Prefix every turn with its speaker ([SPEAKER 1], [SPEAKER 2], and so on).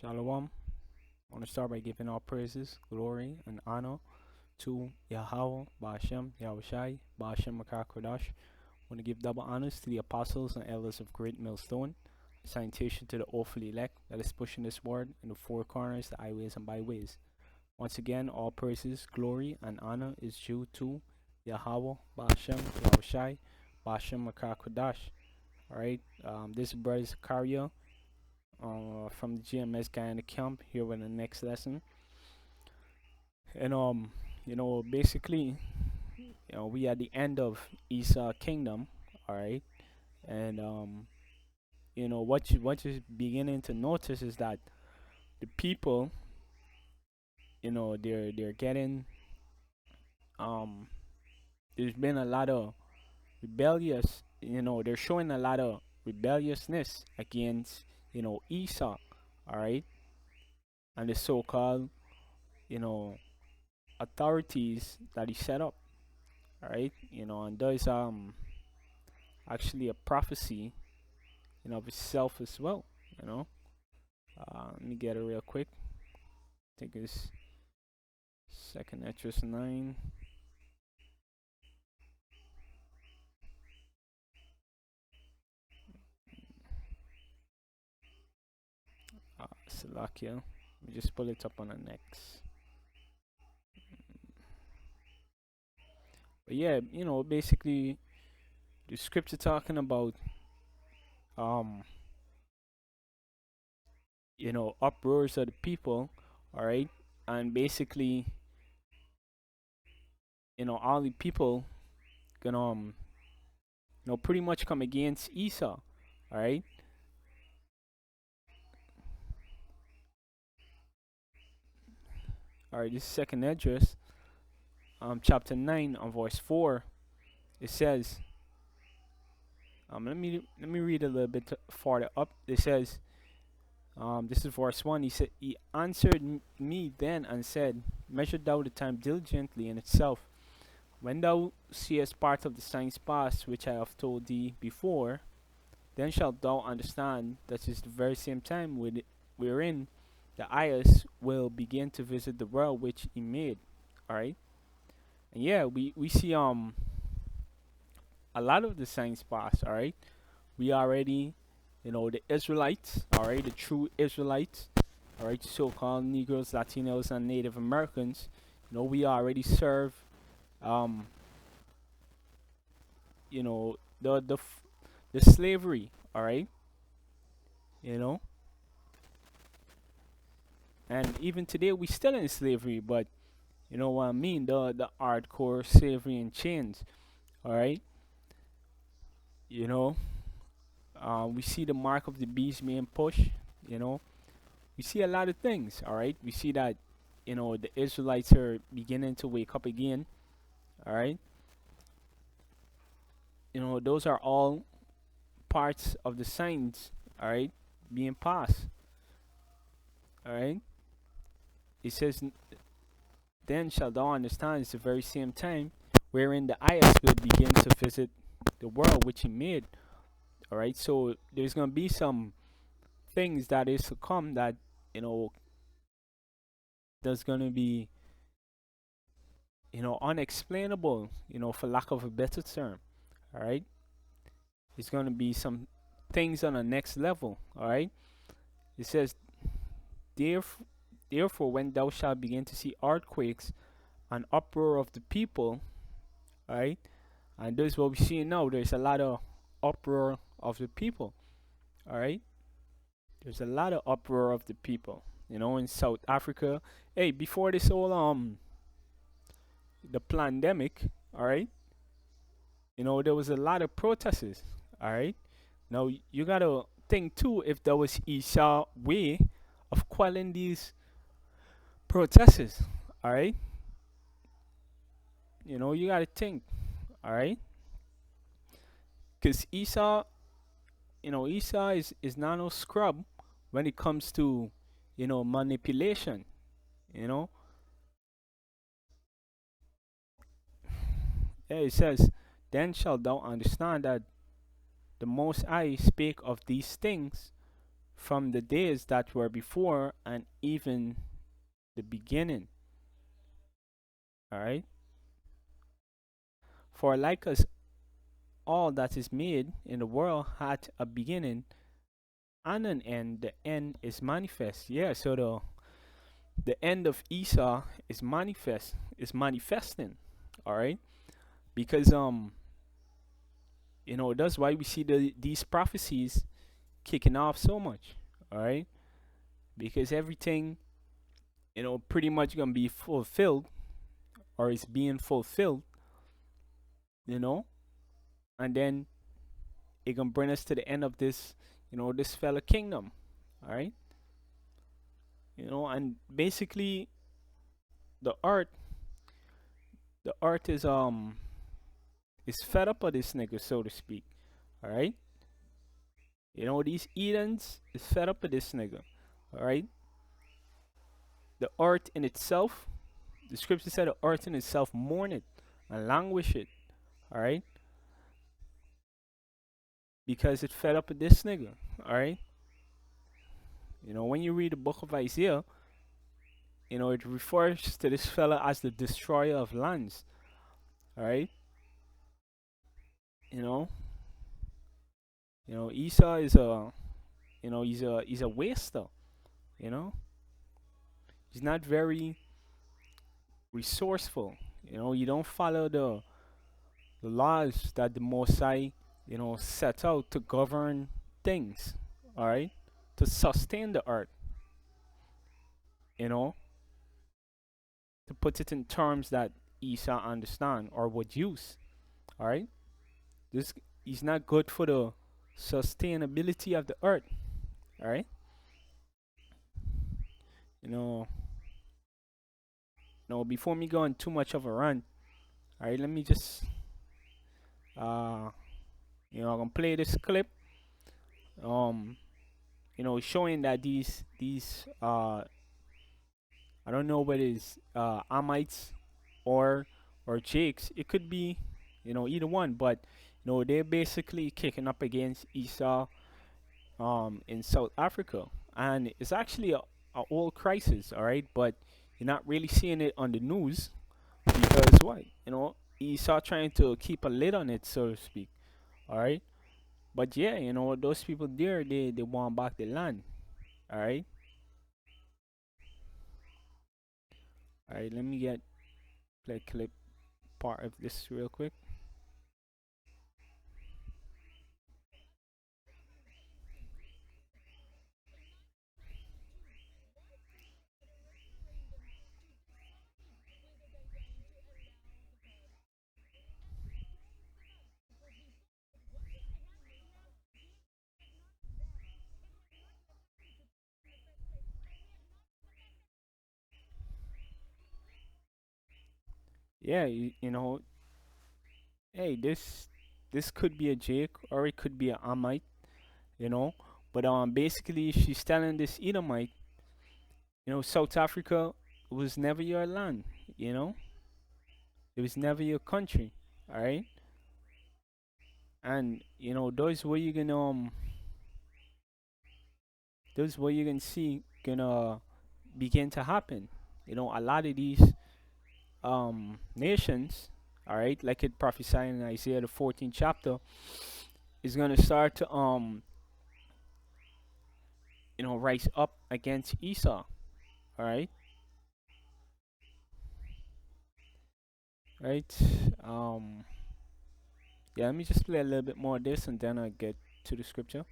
[SPEAKER 1] Shalom. I want to start by giving all praises, glory, and honor to Yahweh, Ba'ashem, Yahushai, Ba'ashem Kodash. I want to give double honors to the apostles and elders of Great Millstone. Salutation to the awful elect that is pushing this word in the four corners, the highways and byways. Once again, all praises, glory, and honor is due to Yahweh, Ba'ashem, Yahushai, Ba'ashem Kodash. Alright, this is Brother Zakaria from the GMS guy in the camp here with the next lesson. And basically, we at the end of Esau kingdom, all right. And what you're beginning to notice is that the people, they're getting there's been a lot of rebellious, they're showing a lot of rebelliousness against Esau, all right, and the so-called authorities that he set up, all right. And there's actually a prophecy of itself as well. Let me get it real quick. I think it's 2nd Esdras 9. Salakia. Let me just pull it up on the next. But yeah, basically the scripture talking about uproars of the people, all right, and basically all the people gonna pretty much come against Esau, all right. All right, this is 2nd Esdras, chapter 9, verse 4. It says, let me read a little bit farther up. It says, this is verse 1. He said, he answered me then and said, measure thou the time diligently in itself. When thou seest part of the signs past, which I have told thee before, then shalt thou understand that is the very same time wherein the eyes will begin to visit the world which he made. Alright? And yeah, we see a lot of the signs past, alright? We already, the Israelites, alright, the true Israelites, alright, so-called Negroes, Latinos, and Native Americans, we already serve the slavery, alright? And even today we still in slavery, but you know what I mean, the hardcore slavery in chains, alright? We see the mark of the beast being pushed, we see a lot of things, alright? We see that the Israelites are beginning to wake up again, alright? Those are all parts of the signs, alright, being passed, alright? It says, then shalt thou understand it's the very same time wherein the eyes will begin to visit the world which he made. Alright, so there's gonna be some things that is to come that there's gonna be unexplainable, for lack of a better term. Alright, it's gonna be some things on the next level. Alright, it says, therefore when thou shalt begin to see earthquakes and uproar of the people, alright, and this is what we see now. There's a lot of uproar of the people, alright. There's a lot of uproar of the people, in South Africa. Hey, before this whole the pandemic, alright, there was a lot of protests, alright. Now you gotta think too, if there was Esau way of quelling these protests, alright. You gotta think, alright, because Esau is not no scrub when it comes to manipulation. Yeah, it says, then shalt thou understand that the Most High spake of these things from the days that were before and even the beginning. All right. For like us, all that is made in the world had a beginning and an end. The end is manifest. Yeah. So the end of Esau is manifest. Is manifesting. All right. Because that's why we see these prophecies kicking off so much. All right. Because everything pretty much gonna be fulfilled or is being fulfilled. You know, and then it gonna bring us to the end of this, this fella kingdom. All right. And basically the art, the art is fed up of this nigga, so to speak. All right. These Edens is fed up of this nigga. All right. The art in itself, the scripture said the art in itself mourneth and languisheth. All right. Because it fed up with this nigga. All right. When you read the book of Isaiah, it refers to this fella as the destroyer of lands. All right. You know, Esau is he's a waster. You know, he's not very resourceful. You don't follow the laws that the Most High, set out to govern things. All right, to sustain the earth. You know, to put it in terms that Esau understand or would use. All right, this is not good for the sustainability of the earth. All right, you know, before me going too much of a run. All right, let me just I'm gonna play this clip. Um, showing that these I don't know whether it's Amites or Jakes. It could be either one, but they're basically kicking up against Esau in South Africa, and it's actually a old crisis. All right, but you're not really seeing it on the news because why? Esau trying to keep a lid on it, so to speak. All right, but yeah, those people there, they want back the land. All right, all right. Let me get play clip part of this real quick. Yeah, hey, this could be a Jake or it could be a Amite, you know. But basically, she's telling this Edomite, South Africa was never your land, you know. It was never your country, all right. And those where you can see gonna begin to happen. A lot of these nations, all right, like it prophesied in Isaiah the 14th chapter, is gonna start to rise up against Esau. All right, right. Um, yeah. Let me just play a little bit more of this, and then I get to the scripture.